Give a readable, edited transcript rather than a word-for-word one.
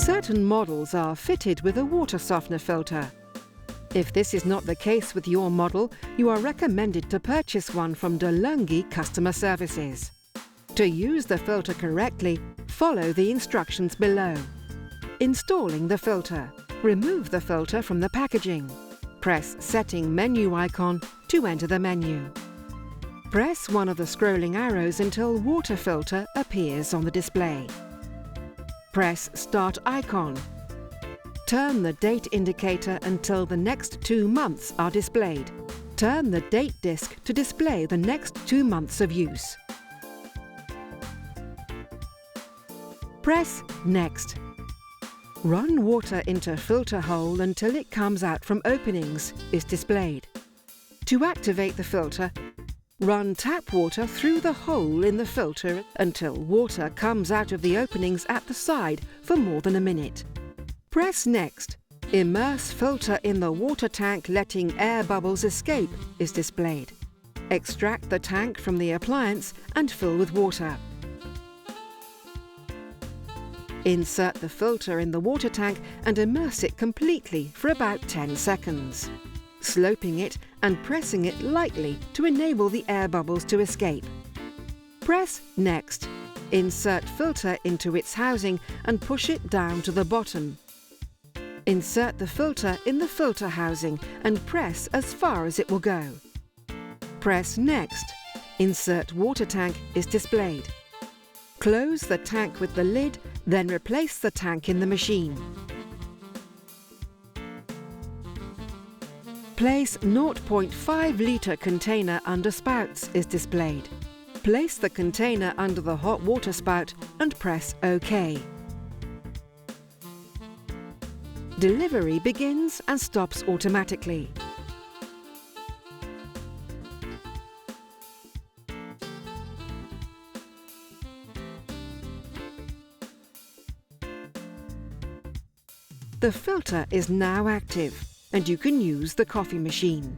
Certain models are fitted with a water softener filter. If this is not the case with your model, you are recommended to purchase one from De'Longhi Customer Services. To use the filter correctly, follow the instructions below. Installing the filter. Remove the filter from the packaging. Press Setting menu icon to enter the menu. Press one of the scrolling arrows until Water Filter appears on the display. Press Start icon. Turn the date indicator until the next 2 months are displayed. Turn the date disc to display the next 2 months of use. Press Next. Run water into filter hole until it comes out from openings is displayed. To activate the filter, run tap water through the hole in the filter until water comes out of the openings at the side for more than a minute. Press Next. Immerse filter in the water tank letting air bubbles escape is displayed. Extract the tank from the appliance and fill with water. Insert the filter in the water tank and immerse it completely for about 10 seconds, sloping it and pressing it lightly to enable the air bubbles to escape. Press Next. Insert filter into its housing and push it down to the bottom. Insert the filter in the filter housing and press as far as it will go. Press Next. Insert water tank is displayed. Close the tank with the lid, then replace the tank in the machine. Place 0.5 litre container under spouts is displayed. Place the container under the hot water spout and press OK. Delivery begins and stops automatically. The filter is now active and you can use the coffee machine.